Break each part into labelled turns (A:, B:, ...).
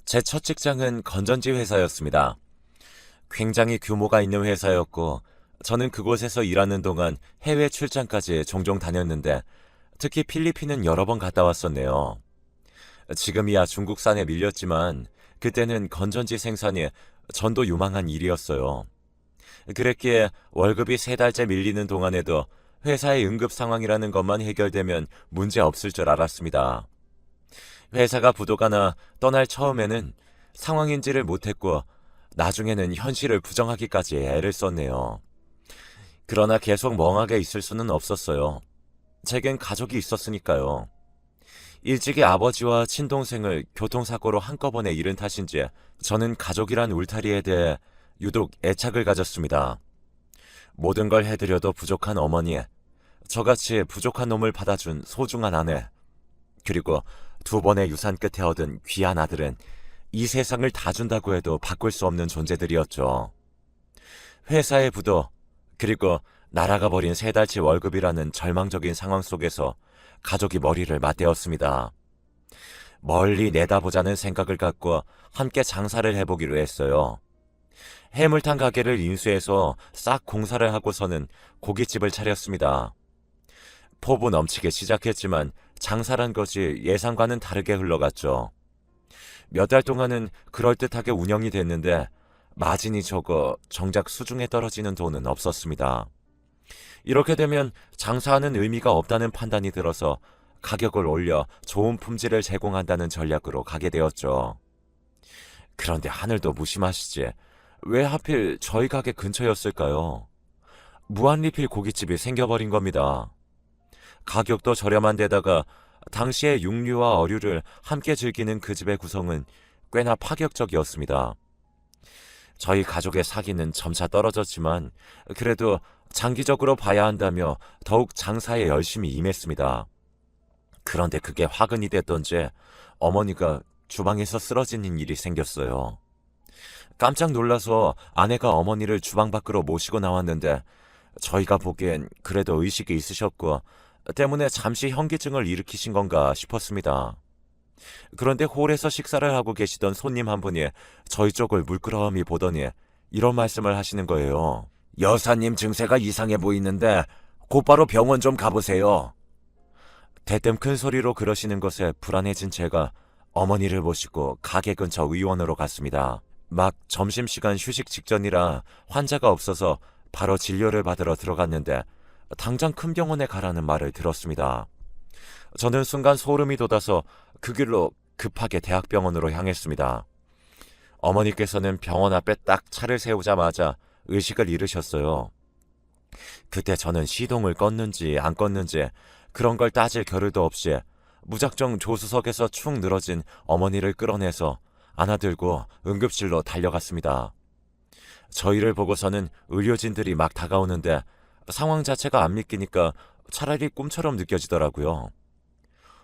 A: 제 첫 직장은 건전지 회사였습니다. 굉장히 규모가 있는 회사였고, 저는 그곳에서 일하는 동안 해외 출장까지 종종 다녔는데, 특히 필리핀은 여러 번 갔다 왔었네요. 지금이야 중국산에 밀렸지만, 그때는 건전지 생산이 전도 유망한 일이었어요. 그랬기에 월급이 3달째 밀리는 동안에도 회사의 응급 상황이라는 것만 해결되면 문제 없을 줄 알았습니다. 회사가 부도가 떠날 처음에는 상황인지를 못했고 나중에는 현실을 부정하기까지 애를 썼네요. 그러나 계속 멍하게 있을 수는 없었어요. 제겐 가족이 있었으니까요. 일찍이 아버지와 친동생을 교통사고로 한꺼번에 잃은 탓인지 저는 가족이란 울타리에 대해 유독 애착을 가졌습니다. 모든 걸 해드려도 부족한 어머니, 저같이 부족한 놈을 받아준 소중한 아내, 그리고 2번의 유산 끝에 얻은 귀한 아들은 이 세상을 다 준다고 해도 바꿀 수 없는 존재들이었죠. 회사의 부도, 그리고 날아가 버린 3달치 월급이라는 절망적인 상황 속에서 가족이 머리를 맞대었습니다. 멀리 내다보자는 생각을 갖고 함께 장사를 해보기로 했어요. 해물탕 가게를 인수해서 싹 공사를 하고서는 고깃집을 차렸습니다. 포부 넘치게 시작했지만 장사란 것이 예상과는 다르게 흘러갔죠. 몇 달 동안은 그럴듯하게 운영이 됐는데 마진이 적어 정작 수중에 떨어지는 돈은 없었습니다. 이렇게 되면 장사하는 의미가 없다는 판단이 들어서 가격을 올려 좋은 품질을 제공한다는 전략으로 가게 되었죠. 그런데 하늘도 무심하시지. 왜 하필 저희 가게 근처였을까요? 무한리필 고깃집이 생겨버린 겁니다. 가격도 저렴한 데다가 당시에 육류와 어류를 함께 즐기는 그 집의 구성은 꽤나 파격적이었습니다. 저희 가족의 사기는 점차 떨어졌지만 그래도 장기적으로 봐야 한다며 더욱 장사에 열심히 임했습니다. 그런데 그게 화근이 됐던지 어머니가 주방에서 쓰러지는 일이 생겼어요. 깜짝 놀라서 아내가 어머니를 주방 밖으로 모시고 나왔는데 저희가 보기엔 그래도 의식이 있으셨고 때문에 잠시 현기증을 일으키신 건가 싶었습니다. 그런데 홀에서 식사를 하고 계시던 손님 한 분이 저희 쪽을 물끄러미 보더니 이런 말씀을 하시는 거예요. 여사님 증세가 이상해 보이는데 곧바로 병원 좀 가보세요. 대뜸 큰 소리로 그러시는 것에 불안해진 제가 어머니를 모시고 가게 근처 의원으로 갔습니다. 막 점심시간 휴식 직전이라 환자가 없어서 바로 진료를 받으러 들어갔는데 당장 큰 병원에 가라는 말을 들었습니다. 저는 순간 소름이 돋아서 그 길로 급하게 대학병원으로 향했습니다. 어머니께서는 병원 앞에 딱 차를 세우자마자 의식을 잃으셨어요. 그때 저는 시동을 껐는지 안 껐는지 그런 걸 따질 겨를도 없이 무작정 조수석에서 축 늘어진 어머니를 끌어내서 안아들고 응급실로 달려갔습니다. 저희를 보고서는 의료진들이 막 다가오는데 상황 자체가 안 믿기니까 차라리 꿈처럼 느껴지더라고요.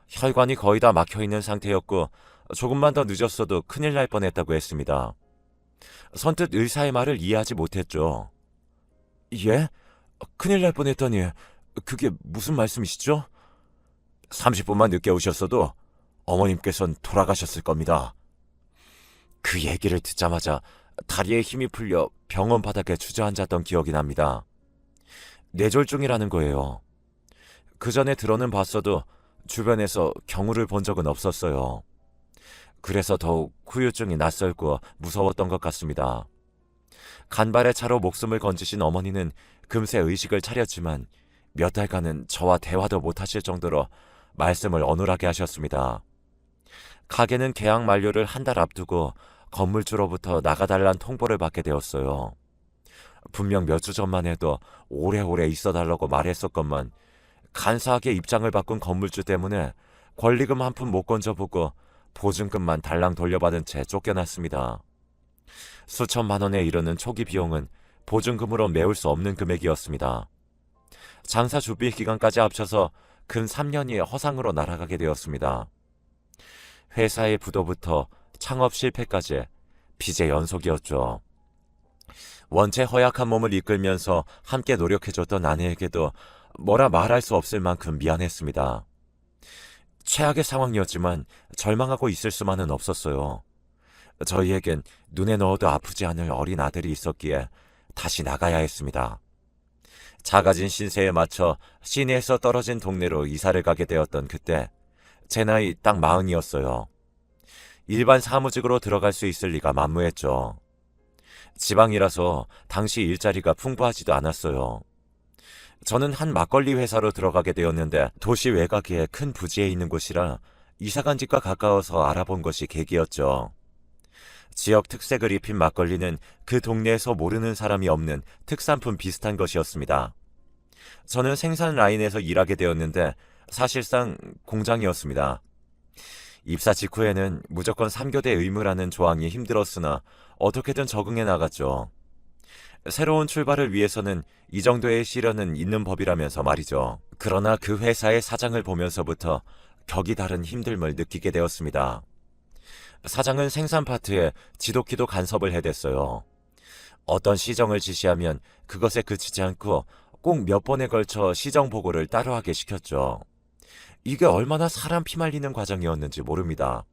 A: 혈관이 거의 다 막혀있는 상태였고 조금만 더 늦었어도 큰일 날 뻔했다고 했습니다. 선뜻 의사의 말을 이해하지 못했죠. 예? 큰일 날 뻔했다니 그게 무슨 말씀이시죠? 30분만 늦게 오셨어도 어머님께선 돌아가셨을 겁니다. 그 얘기를 듣자마자 다리에 힘이 풀려 병원 바닥에 주저앉았던 기억이 납니다. 뇌졸중이라는 거예요. 그 전에 들어는 봤어도 주변에서 경우를 본 적은 없었어요. 그래서 더욱 후유증이 낯설고 무서웠던 것 같습니다. 간발의 차로 목숨을 건지신 어머니는 금세 의식을 차렸지만 몇 달간은 저와 대화도 못하실 정도로 말씀을 어눌하게 하셨습니다. 가게는 계약 만료를 한 달 앞두고 건물주로부터 나가달란 통보를 받게 되었어요. 분명 몇 주 전만 해도 오래오래 있어달라고 말했었건만 간사하게 입장을 바꾼 건물주 때문에 권리금 한 푼 못 건져보고 보증금만 달랑 돌려받은 채 쫓겨났습니다. 수천만 원에 이르는 초기 비용은 보증금으로 메울 수 없는 금액이었습니다. 장사 준비 기간까지 합쳐서 근 3년이 허상으로 날아가게 되었습니다. 회사의 부도부터 창업 실패까지 빚의 연속이었죠. 원체 허약한 몸을 이끌면서 함께 노력해줬던 아내에게도 뭐라 말할 수 없을 만큼 미안했습니다. 최악의 상황이었지만 절망하고 있을 수만은 없었어요. 저희에겐 눈에 넣어도 아프지 않을 어린 아들이 있었기에 다시 나가야 했습니다. 작아진 신세에 맞춰 시내에서 떨어진 동네로 이사를 가게 되었던 그때 제 나이 딱 40이었어요. 일반 사무직으로 들어갈 수 있을 리가 만무했죠. 지방이라서 당시 일자리가 풍부하지도 않았어요. 저는 한 막걸리 회사로 들어가게 되었는데 도시 외곽에 큰 부지에 있는 곳이라 이사간 집과 가까워서 알아본 것이 계기였죠. 지역 특색을 입힌 막걸리는 그 동네에서 모르는 사람이 없는 특산품 비슷한 것이었습니다. 저는 생산 라인에서 일하게 되었는데 사실상 공장이었습니다. 입사 직후에는 무조건 3교대 의무라는 조항이 힘들었으나 어떻게든 적응해 나갔죠. 새로운 출발을 위해서는 이 정도의 시련은 있는 법이라면서 말이죠. 그러나 그 회사의 사장을 보면서부터 격이 다른 힘듦을 느끼게 되었습니다. 사장은 생산 파트에 지독히도 간섭을 해댔어요. 어떤 시정을 지시하면 그것에 그치지 않고 꼭 몇 번에 걸쳐 시정 보고를 따로 하게 시켰죠. 이게 얼마나 사람 피말리는 과정이었는지 모릅니다.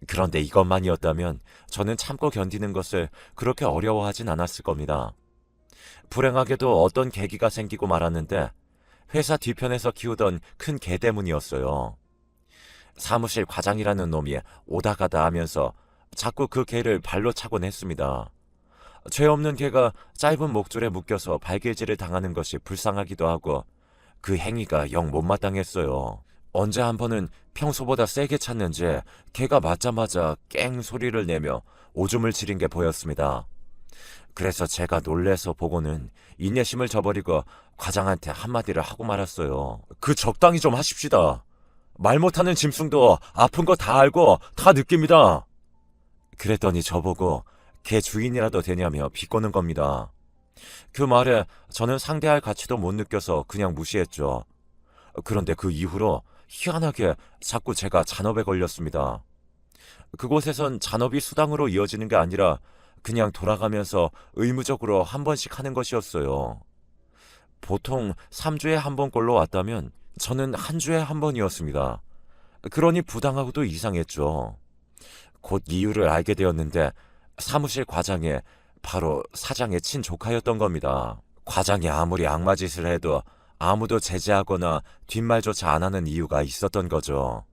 A: 그런데 이것만이었다면 저는 참고 견디는 것을 그렇게 어려워하진 않았을 겁니다. 불행하게도 어떤 계기가 생기고 말았는데 회사 뒤편에서 키우던 큰 개 때문이었어요. 사무실 과장이라는 놈이 오다 가다 하면서 자꾸 그 개를 발로 차곤 했습니다. 죄 없는 개가 짧은 목줄에 묶여서 발길질을 당하는 것이 불쌍하기도 하고 그 행위가 영 못마땅했어요. 언제 한 번은 평소보다 세게 찼는지 개가 맞자마자 깽 소리를 내며 오줌을 지린 게 보였습니다. 그래서 제가 놀래서 보고는 인내심을 저버리고 과장한테 한마디를 하고 말았어요. 그 적당히 좀 하십시다. 말 못하는 짐승도 아픈 거 다 알고 다 느낍니다. 그랬더니 저보고 개 주인이라도 되냐며 비꼬는 겁니다. 그 말에 저는 상대할 가치도 못 느껴서 그냥 무시했죠. 그런데 그 이후로 희한하게 자꾸 제가 잔업에 걸렸습니다. 그곳에선 잔업이 수당으로 이어지는 게 아니라 그냥 돌아가면서 의무적으로 한 번씩 하는 것이었어요. 보통 3주에 한 번꼴로 왔다면 저는 한 주에 한 번이었습니다. 그러니 부당하고도 이상했죠. 곧 이유를 알게 되었는데 사무실 과장이 바로 사장의 친조카였던 겁니다. 과장이 아무리 악마짓을 해도 아무도 제재하거나 뒷말조차 안 하는 이유가 있었던 거죠.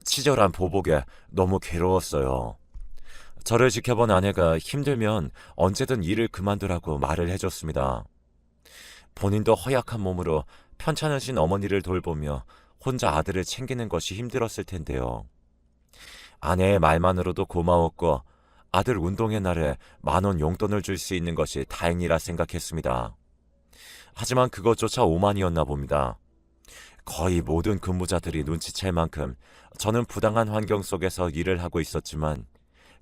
A: 치졸한 보복에 너무 괴로웠어요. 저를 지켜본 아내가 힘들면 언제든 일을 그만두라고 말을 해줬습니다. 본인도 허약한 몸으로 편찮으신 어머니를 돌보며 혼자 아들을 챙기는 것이 힘들었을 텐데요. 아내의 말만으로도 고마웠고 아들 운동의 날에 10,000원 용돈을 줄 수 있는 것이 다행이라 생각했습니다. 하지만 그것조차 오만이었나 봅니다. 거의 모든 근무자들이 눈치챌 만큼 저는 부당한 환경 속에서 일을 하고 있었지만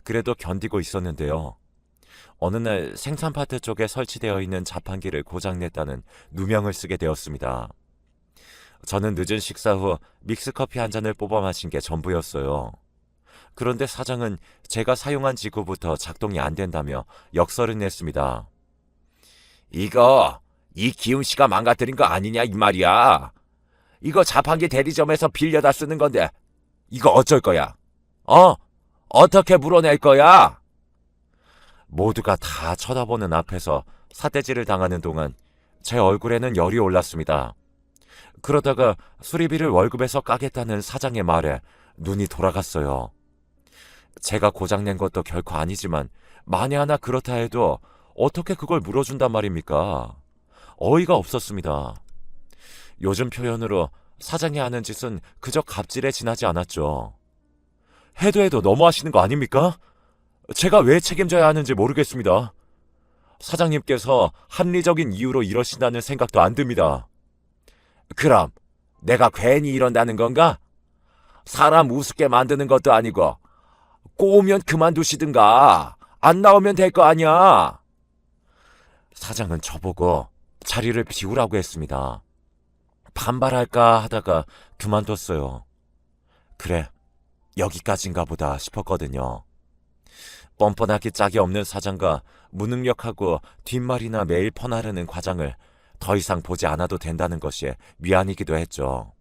A: 그래도 견디고 있었는데요. 어느 날 생산 파트 쪽에 설치되어 있는 자판기를 고장냈다는 누명을 쓰게 되었습니다. 저는 늦은 식사 후 믹스커피 한 잔을 뽑아 마신 게 전부였어요. 그런데 사장은 제가 사용한 직후부터 작동이 안 된다며 역설을 냈습니다. 이거 이 기훈 씨가 망가뜨린 거 아니냐 이 말이야. 이거 자판기 대리점에서 빌려다 쓰는 건데 이거 어쩔 거야? 어떻게 물어낼 거야? 모두가 다 쳐다보는 앞에서 사태질을 당하는 동안 제 얼굴에는 열이 올랐습니다. 그러다가 수리비를 월급에서 까겠다는 사장의 말에 눈이 돌아갔어요. 제가 고장낸 것도 결코 아니지만 만에 하나 그렇다 해도 어떻게 그걸 물어준단 말입니까? 어이가 없었습니다. 요즘 표현으로 사장이 하는 짓은 그저 갑질에 지나지 않았죠. 해도 너무하시는 거 아닙니까? 제가 왜 책임져야 하는지 모르겠습니다. 사장님께서 합리적인 이유로 이러신다는 생각도 안 듭니다. 그럼 내가 괜히 이런다는 건가? 사람 우습게 만드는 것도 아니고 꼬우면 그만두시든가 안 나오면 될 거 아니야. 사장은 저보고 자리를 비우라고 했습니다. 반발할까 하다가 그만뒀어요. 그래, 여기까지인가 보다 싶었거든요. 뻔뻔하기 짝이 없는 사장과 무능력하고 뒷말이나 매일 퍼나르는 과장을 더 이상 보지 않아도 된다는 것이 미안이기도 했죠.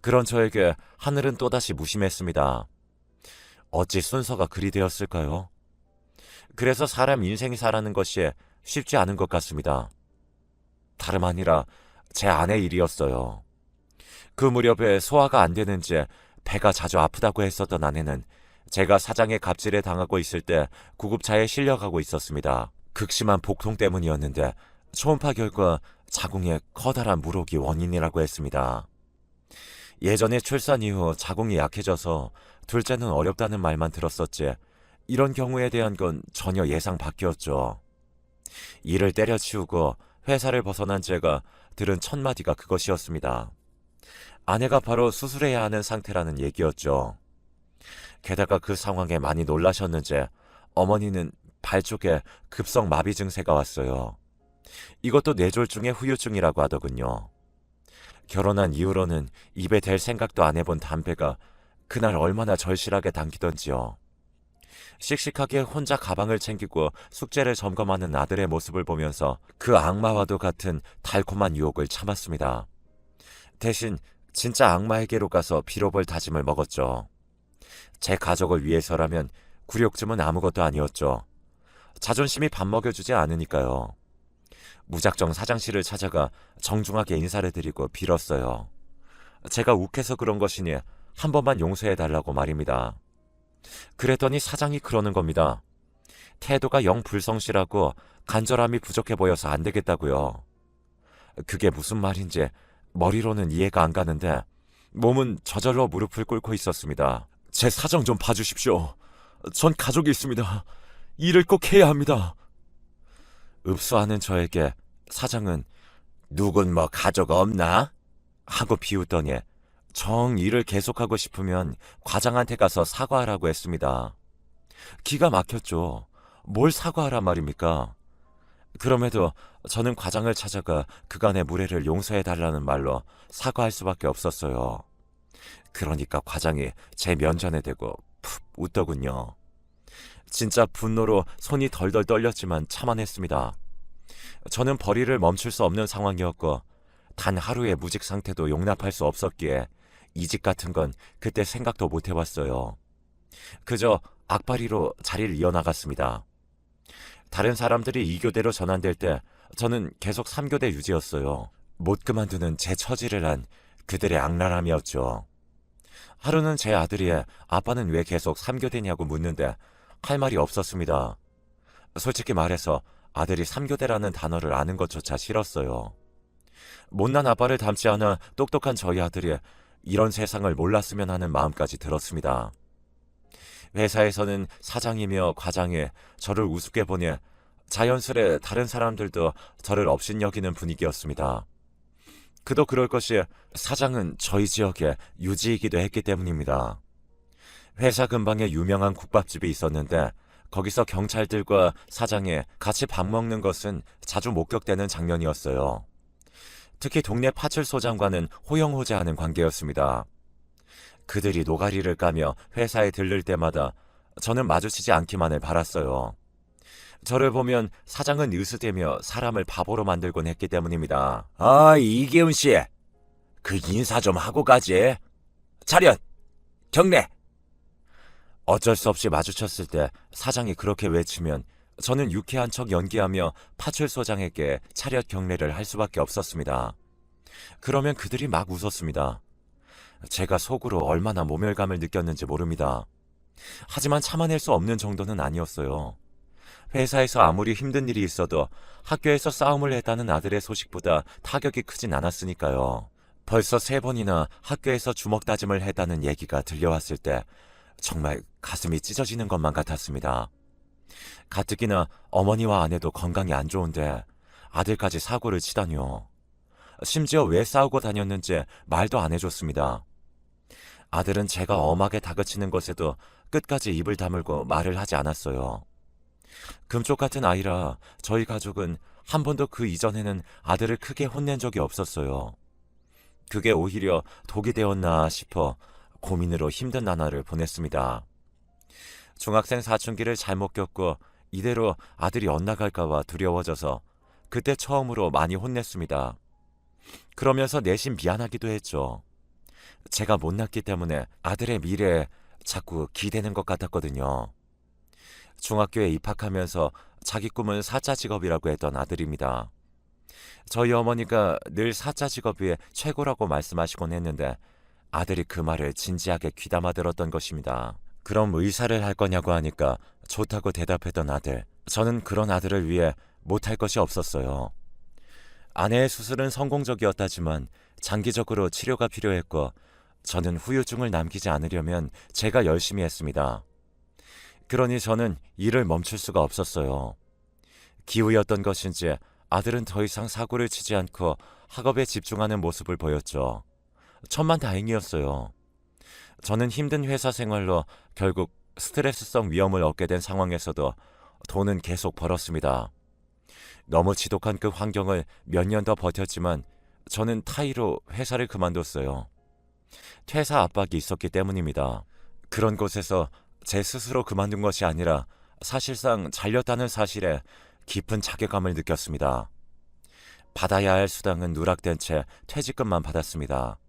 A: 그런 저에게 하늘은 또다시 무심했습니다. 어찌 순서가 그리 되었을까요? 그래서 사람 인생이 살아가는 것이 쉽지 않은 것 같습니다. 다름 아니라 제 아내 일이었어요. 그 무렵에 소화가 안 되는지 배가 자주 아프다고 했었던 아내는 제가 사장의 갑질에 당하고 있을 때 구급차에 실려가고 있었습니다. 극심한 복통 때문이었는데 초음파 결과 자궁에 커다란 물혹이 원인이라고 했습니다. 예전에 출산 이후 자궁이 약해져서 둘째는 어렵다는 말만 들었었지 이런 경우에 대한 건 전혀 예상 밖이었죠. 일을 때려치우고 회사를 벗어난 제가 들은 첫 마디가 그것이었습니다. 아내가 바로 수술해야 하는 상태라는 얘기였죠. 게다가 그 상황에 많이 놀라셨는지 어머니는 발 쪽에 급성 마비 증세가 왔어요. 이것도 뇌졸중의 후유증이라고 하더군요. 결혼한 이후로는 입에 댈 생각도 안 해본 담배가 그날 얼마나 절실하게 당기던지요. 씩씩하게 혼자 가방을 챙기고 숙제를 점검하는 아들의 모습을 보면서 그 악마와도 같은 달콤한 유혹을 참았습니다. 대신 진짜 악마에게로 가서 빌어볼 다짐을 먹었죠. 제 가족을 위해서라면 굴욕쯤은 아무것도 아니었죠. 자존심이 밥 먹여주지 않으니까요. 무작정 사장실을 찾아가 정중하게 인사를 드리고 빌었어요. 제가 욱해서 그런 것이니 한 번만 용서해달라고 말입니다. 그랬더니 사장이 그러는 겁니다. 태도가 영 불성실하고 간절함이 부족해 보여서 안 되겠다고요. 그게 무슨 말인지 머리로는 이해가 안 가는데 몸은 저절로 무릎을 꿇고 있었습니다. 제 사정 좀 봐주십시오. 전 가족이 있습니다. 일을 꼭 해야 합니다. 읍수하는 저에게 사장은 누군 뭐 가족 없나? 하고 비웃더니 정 일을 계속하고 싶으면 과장한테 가서 사과하라고 했습니다. 기가 막혔죠. 뭘 사과하란 말입니까? 그럼에도 저는 과장을 찾아가 그간의 무례를 용서해달라는 말로 사과할 수밖에 없었어요. 그러니까 과장이 제 면전에 대고 푹 웃더군요. 진짜 분노로 손이 덜덜 떨렸지만 참아냈습니다. 저는 벌이를 멈출 수 없는 상황이었고 단 하루의 무직 상태도 용납할 수 없었기에 이직 같은 건 그때 생각도 못 해봤어요. 그저 악바리로 자리를 이어나갔습니다. 다른 사람들이 2교대로 전환될 때 저는 계속 3교대 유지였어요. 못 그만두는 제 처지를 한 그들의 악랄함이었죠. 하루는 제 아들이 아빠는 왜 계속 3교대냐고 묻는데 할 말이 없었습니다. 솔직히 말해서 아들이 3교대라는 단어를 아는 것조차 싫었어요. 못난 아빠를 닮지 않아 똑똑한 저희 아들이 이런 세상을 몰랐으면 하는 마음까지 들었습니다. 회사에서는 사장이며 과장이 저를 우습게 보니 자연스레 다른 사람들도 저를 업신여기는 분위기였습니다. 그도 그럴 것이 사장은 저희 지역의 유지이기도 했기 때문입니다. 회사 근방에 유명한 국밥집이 있었는데 거기서 경찰들과 사장이 같이 밥 먹는 것은 자주 목격되는 장면이었어요. 특히 동네 파출소장과는 호영호재하는 관계였습니다. 그들이 노가리를 까며 회사에 들를 때마다 저는 마주치지 않기만을 바랐어요. 저를 보면 사장은 으스대며 사람을 바보로 만들곤 했기 때문입니다. 아, 이계훈 씨, 그 인사 좀 하고 가지. 차렷! 경례! 어쩔 수 없이 마주쳤을 때 사장이 그렇게 외치면 저는 유쾌한 척 연기하며 파출소장에게 차렷 경례를 할 수밖에 없었습니다. 그러면 그들이 막 웃었습니다. 제가 속으로 얼마나 모멸감을 느꼈는지 모릅니다. 하지만 참아낼 수 없는 정도는 아니었어요. 회사에서 아무리 힘든 일이 있어도 학교에서 싸움을 했다는 아들의 소식보다 타격이 크진 않았으니까요. 벌써 3번이나 학교에서 주먹 다짐을 했다는 얘기가 들려왔을 때 정말 가슴이 찢어지는 것만 같았습니다. 가뜩이나 어머니와 아내도 건강이 안 좋은데 아들까지 사고를 치다니요. 심지어 왜 싸우고 다녔는지 말도 안 해줬습니다. 아들은 제가 엄하게 다그치는 것에도 끝까지 입을 다물고 말을 하지 않았어요. 금쪽 같은 아이라 저희 가족은 한 번도 그 이전에는 아들을 크게 혼낸 적이 없었어요. 그게 오히려 독이 되었나 싶어 고민으로 힘든 나날을 보냈습니다. 중학생 사춘기를 잘못 겪고 이대로 아들이 엇나갈까봐 두려워져서 그때 처음으로 많이 혼냈습니다. 그러면서 내심 미안하기도 했죠. 제가 못났기 때문에 아들의 미래에 자꾸 기대는 것 같았거든요. 중학교에 입학하면서 자기 꿈은 사자 직업이라고 했던 아들입니다. 저희 어머니가 늘 사자 직업이 최고라고 말씀하시곤 했는데 아들이 그 말을 진지하게 귀담아 들었던 것입니다. 그럼 의사를 할 거냐고 하니까 좋다고 대답했던 아들. 저는 그런 아들을 위해 못할 것이 없었어요. 아내의 수술은 성공적이었다지만 장기적으로 치료가 필요했고 저는 후유증을 남기지 않으려면 제가 열심히 했습니다. 그러니 저는 일을 멈출 수가 없었어요. 기우였던 것인지 아들은 더 이상 사고를 치지 않고 학업에 집중하는 모습을 보였죠. 천만다행이었어요. 저는 힘든 회사 생활로 결국 스트레스성 위험을 얻게 된 상황에서도 돈은 계속 벌었습니다. 너무 지독한 그 환경을 몇 년 더 버텼지만 저는 타의로 회사를 그만뒀어요. 퇴사 압박이 있었기 때문입니다. 그런 곳에서 제 스스로 그만둔 것이 아니라 사실상 잘렸다는 사실에 깊은 자괴감을 느꼈습니다. 받아야 할 수당은 누락된 채 퇴직금만 받았습니다.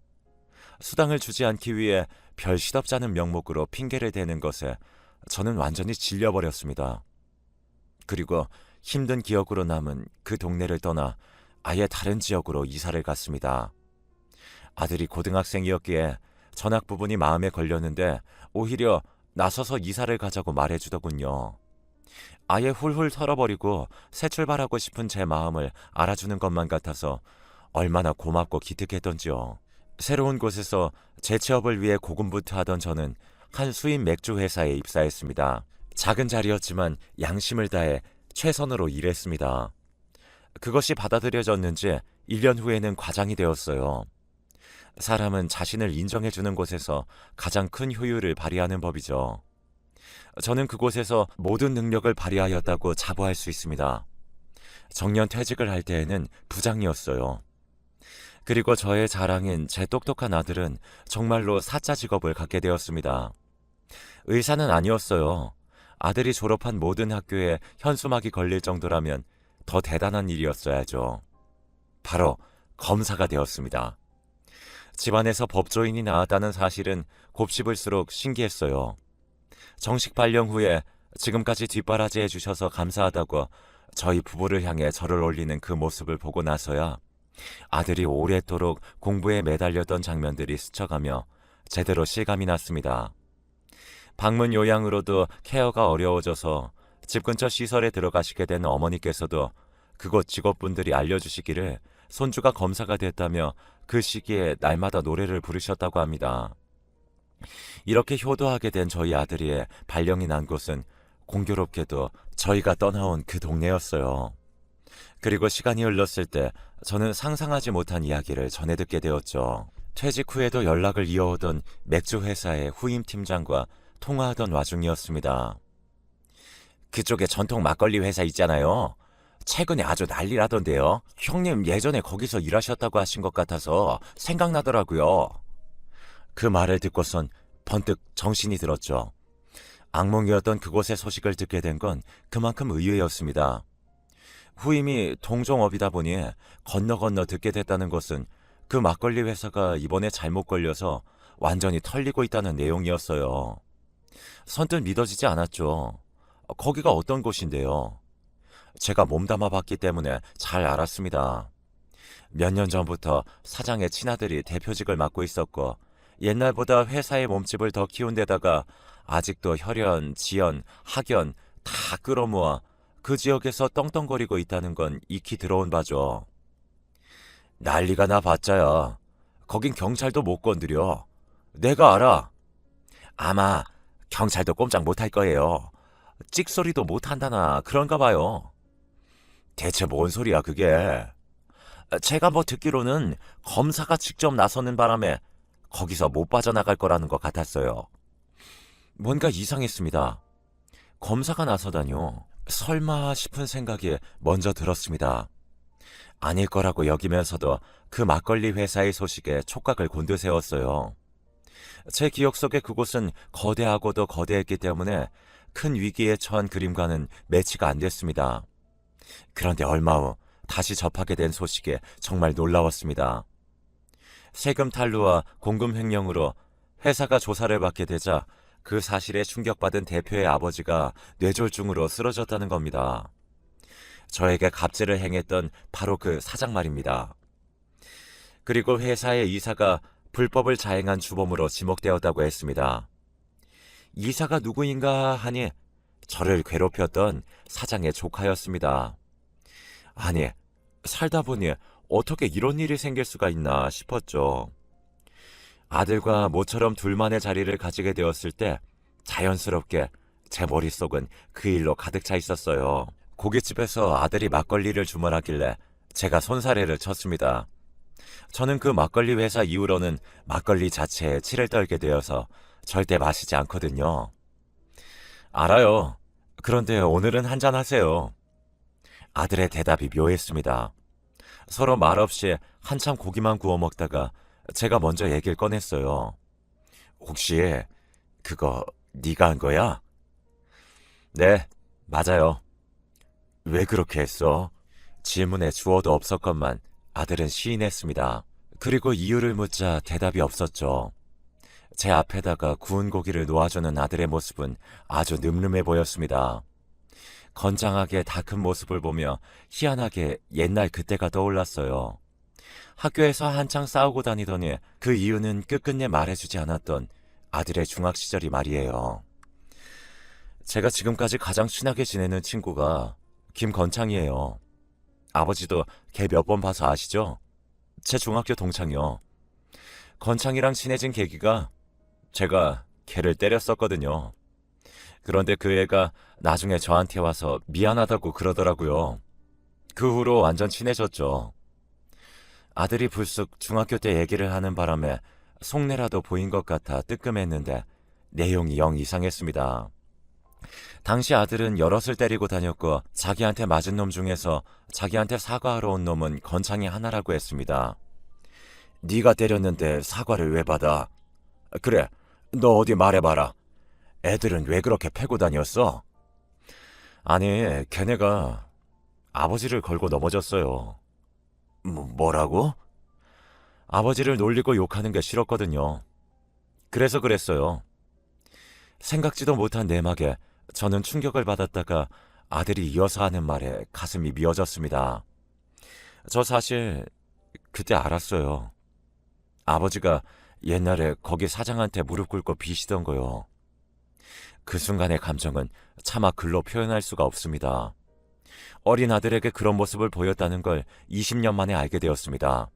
A: 수당을 주지 않기 위해 별 시덥잖은 명목으로 핑계를 대는 것에 저는 완전히 질려버렸습니다. 그리고 힘든 기억으로 남은 그 동네를 떠나 아예 다른 지역으로 이사를 갔습니다. 아들이 고등학생이었기에 전학 부분이 마음에 걸렸는데 오히려 나서서 이사를 가자고 말해주더군요. 아예 훌훌 털어버리고 새 출발하고 싶은 제 마음을 알아주는 것만 같아서 얼마나 고맙고 기특했던지요. 새로운 곳에서 재취업을 위해 고군분투하던 저는 한 수입 맥주 회사에 입사했습니다. 작은 자리였지만 양심을 다해 최선으로 일했습니다. 그것이 받아들여졌는지 1년 후에는 과장이 되었어요. 사람은 자신을 인정해주는 곳에서 가장 큰 효율을 발휘하는 법이죠. 저는 그곳에서 모든 능력을 발휘하였다고 자부할 수 있습니다. 정년 퇴직을 할 때에는 부장이었어요. 그리고 저의 자랑인 제 똑똑한 아들은 정말로 사자 직업을 갖게 되었습니다. 의사는 아니었어요. 아들이 졸업한 모든 학교에 현수막이 걸릴 정도라면 더 대단한 일이었어야죠. 바로 검사가 되었습니다. 집안에서 법조인이 나왔다는 사실은 곱씹을수록 신기했어요. 정식 발령 후에 지금까지 뒷바라지 해주셔서 감사하다고 저희 부부를 향해 절을 올리는 그 모습을 보고 나서야 아들이 오랫도록 공부에 매달렸던 장면들이 스쳐가며 제대로 실감이 났습니다. 방문 요양으로도 케어가 어려워져서 집 근처 시설에 들어가시게 된 어머니께서도 그곳 직업분들이 알려주시기를 손주가 검사가 됐다며 그 시기에 날마다 노래를 부르셨다고 합니다. 이렇게 효도하게 된 저희 아들이 발령이 난 곳은 공교롭게도 저희가 떠나온 그 동네였어요. 그리고 시간이 흘렀을 때 저는 상상하지 못한 이야기를 전해 듣게 되었죠. 퇴직 후에도 연락을 이어오던 맥주 회사의 후임 팀장과 통화하던 와중이었습니다. 그쪽에 전통 막걸리 회사 있잖아요. 최근에 아주 난리라던데요. 형님 예전에 거기서 일하셨다고 하신 것 같아서 생각나더라고요. 그 말을 듣고선 번뜩 정신이 들었죠. 악몽이었던 그곳의 소식을 듣게 된 건 그만큼 의외였습니다. 후임이 동종업이다 보니 건너 듣게 됐다는 것은 그 막걸리 회사가 이번에 잘못 걸려서 완전히 털리고 있다는 내용이었어요. 선뜻 믿어지지 않았죠. 거기가 어떤 곳인데요? 제가 몸담아 봤기 때문에 잘 알았습니다. 몇 년 전부터 사장의 친아들이 대표직을 맡고 있었고 옛날보다 회사의 몸집을 더 키운 데다가 아직도 혈연, 지연, 학연 다 끌어모아 그 지역에서 떵떵거리고 있다는 건 익히 들어온 바죠. 난리가 나 봤자야. 거긴 경찰도 못 건드려. 내가 알아. 아마 경찰도 꼼짝 못할 거예요. 찍소리도 못한다나 그런가 봐요. 대체 뭔 소리야 그게. 제가 뭐 듣기로는 검사가 직접 나서는 바람에 거기서 못 빠져나갈 거라는 것 같았어요. 뭔가 이상했습니다. 검사가 나서다뇨. 설마 싶은 생각이 먼저 들었습니다. 아닐 거라고 여기면서도 그 막걸리 회사의 소식에 촉각을 곤두세웠어요. 제 기억 속에 그곳은 거대하고도 거대했기 때문에 큰 위기에 처한 그림과는 매치가 안 됐습니다. 그런데 얼마 후 다시 접하게 된 소식에 정말 놀라웠습니다. 세금 탈루와 공금 횡령으로 회사가 조사를 받게 되자 그 사실에 충격받은 대표의 아버지가 뇌졸중으로 쓰러졌다는 겁니다. 저에게 갑질을 행했던 바로 그 사장 말입니다. 그리고 회사의 이사가 불법을 자행한 주범으로 지목되었다고 했습니다. 이사가 누구인가 하니 저를 괴롭혔던 사장의 조카였습니다. 아니, 살다 보니 어떻게 이런 일이 생길 수가 있나 싶었죠. 아들과 모처럼 둘만의 자리를 가지게 되었을 때 자연스럽게 제 머릿속은 그 일로 가득 차 있었어요. 고깃집에서 아들이 막걸리를 주문하길래 제가 손사래를 쳤습니다. 저는 그 막걸리 회사 이후로는 막걸리 자체에 치를 떨게 되어서 절대 마시지 않거든요. 알아요. 그런데 오늘은 한잔 하세요. 아들의 대답이 묘했습니다. 서로 말없이 한참 고기만 구워 먹다가 제가 먼저 얘기를 꺼냈어요. 혹시 그거 네가 한 거야? 네, 맞아요. 왜 그렇게 했어? 질문에 주어도 없었건만 아들은 시인했습니다. 그리고 이유를 묻자 대답이 없었죠. 제 앞에다가 구운 고기를 놓아주는 아들의 모습은 아주 늠름해 보였습니다. 건장하게 다 큰 모습을 보며 희한하게 옛날 그때가 떠올랐어요. 학교에서 한창 싸우고 다니더니 그 이유는 끝끝내 말해주지 않았던 아들의 중학 시절이 말이에요. 제가 지금까지 가장 친하게 지내는 친구가 김건창이에요. 아버지도 걔 몇 번 봐서 아시죠? 제 중학교 동창이요. 건창이랑 친해진 계기가 제가 걔를 때렸었거든요. 그런데 그 애가 나중에 저한테 와서 미안하다고 그러더라고요. 그 후로 완전 친해졌죠. 아들이 불쑥 중학교 때 얘기를 하는 바람에 속내라도 보인 것 같아 뜨끔했는데 내용이 영 이상했습니다. 당시 아들은 여럿을 때리고 다녔고 자기한테 맞은 놈 중에서 자기한테 사과하러 온 놈은 건창이 하나라고 했습니다. 네가 때렸는데 사과를 왜 받아? 그래, 너 어디 말해봐라. 애들은 왜 그렇게 패고 다녔어? 아니, 걔네가 아버지를 걸고 넘어졌어요. 뭐라고? 아버지를 놀리고 욕하는 게 싫었거든요. 그래서 그랬어요. 생각지도 못한 내막에 저는 충격을 받았다가 아들이 이어서 하는 말에 가슴이 미어졌습니다. 저 사실 그때 알았어요. 아버지가 옛날에 거기 사장한테 무릎 꿇고 비시던 거요. 그 순간의 감정은 차마 글로 표현할 수가 없습니다. 어린 아들에게 그런 모습을 보였다는 걸 20년 만에 알게 되었습니다.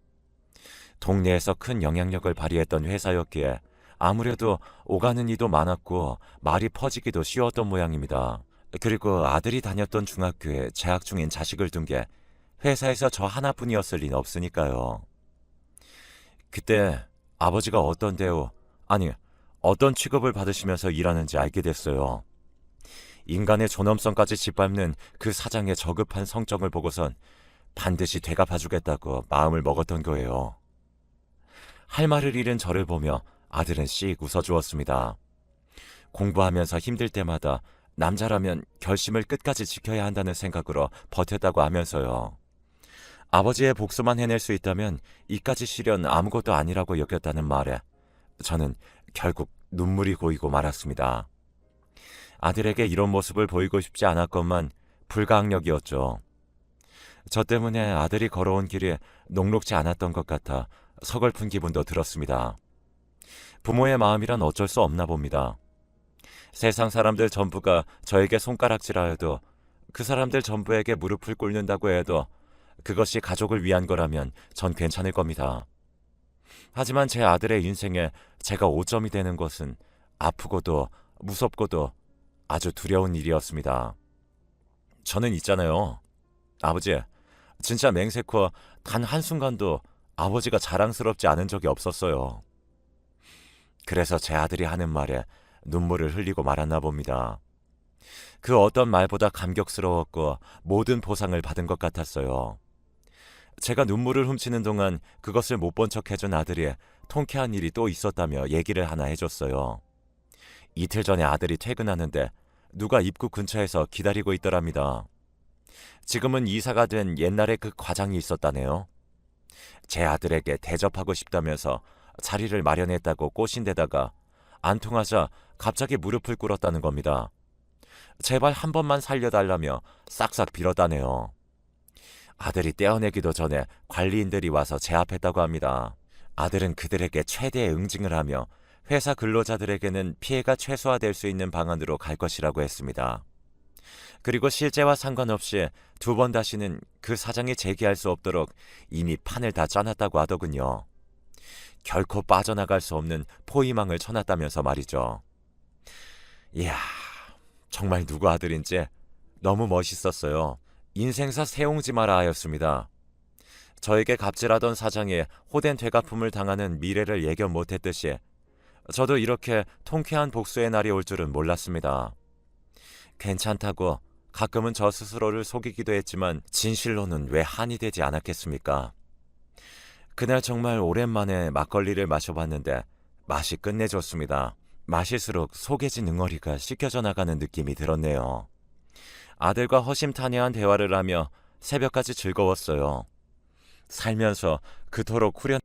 A: 동네에서 큰 영향력을 발휘했던 회사였기에 아무래도 오가는 이도 많았고 말이 퍼지기도 쉬웠던 모양입니다. 그리고 아들이 다녔던 중학교에 재학 중인 자식을 둔 게 회사에서 저 하나뿐이었을 리는 없으니까요. 그때 아버지가 어떤 대우, 아니 어떤 취급을 받으시면서 일하는지 알게 됐어요. 인간의 존엄성까지 짓밟는 그 사장의 저급한 성정을 보고선 반드시 되갚아주겠다고 마음을 먹었던 거예요. 할 말을 잃은 저를 보며 아들은 씩 웃어주었습니다. 공부하면서 힘들 때마다 남자라면 결심을 끝까지 지켜야 한다는 생각으로 버텼다고 하면서요. 아버지의 복수만 해낼 수 있다면 이까지 시련 아무것도 아니라고 여겼다는 말에 저는 결국 눈물이 고이고 말았습니다. 아들에게 이런 모습을 보이고 싶지 않았건만 불가항력이었죠. 저 때문에 아들이 걸어온 길이 녹록지 않았던 것 같아 서글픈 기분도 들었습니다. 부모의 마음이란 어쩔 수 없나 봅니다. 세상 사람들 전부가 저에게 손가락질하여도 그 사람들 전부에게 무릎을 꿇는다고 해도 그것이 가족을 위한 거라면 전 괜찮을 겁니다. 하지만 제 아들의 인생에 제가 오점이 되는 것은 아프고도 무섭고도 아주 두려운 일이었습니다. 저는 있잖아요. 아버지, 진짜 맹세코 단 한순간도 아버지가 자랑스럽지 않은 적이 없었어요. 그래서 제 아들이 하는 말에 눈물을 흘리고 말았나 봅니다. 그 어떤 말보다 감격스러웠고 모든 보상을 받은 것 같았어요. 제가 눈물을 훔치는 동안 그것을 못 본 척 해준 아들이 통쾌한 일이 또 있었다며 얘기를 하나 해줬어요. 이틀 전에 아들이 퇴근하는데 누가 입구 근처에서 기다리고 있더랍니다. 지금은 이사가 된 옛날에 그 과장이 있었다네요. 제 아들에게 대접하고 싶다면서 자리를 마련했다고 꼬신 데다가 안 통하자 갑자기 무릎을 꿇었다는 겁니다. 제발 한 번만 살려달라며 싹싹 빌었다네요. 아들이 떼어내기도 전에 관리인들이 와서 제압했다고 합니다. 아들은 그들에게 최대의 응징을 하며 회사 근로자들에게는 피해가 최소화될 수 있는 방안으로 갈 것이라고 했습니다. 그리고 실제와 상관없이 두 번 다시는 그 사장이 재기할 수 없도록 이미 판을 다 짜놨다고 하더군요. 결코 빠져나갈 수 없는 포위망을 쳐놨다면서 말이죠. 이야, 정말 누구 아들인지 너무 멋있었어요. 인생사 세옹지 마라 하였습니다. 저에게 갑질하던 사장이 호된 되갚음을 당하는 미래를 예견 못했듯이 저도 이렇게 통쾌한 복수의 날이 올 줄은 몰랐습니다. 괜찮다고 가끔은 저 스스로를 속이기도 했지만 진실로는 왜 한이 되지 않았겠습니까? 그날 정말 오랜만에 막걸리를 마셔봤는데 맛이 끝내줬습니다. 마실수록 속에 진 응어리가 씻겨져 나가는 느낌이 들었네요. 아들과 허심탄회한 대화를 하며 새벽까지 즐거웠어요. 살면서 그토록 후련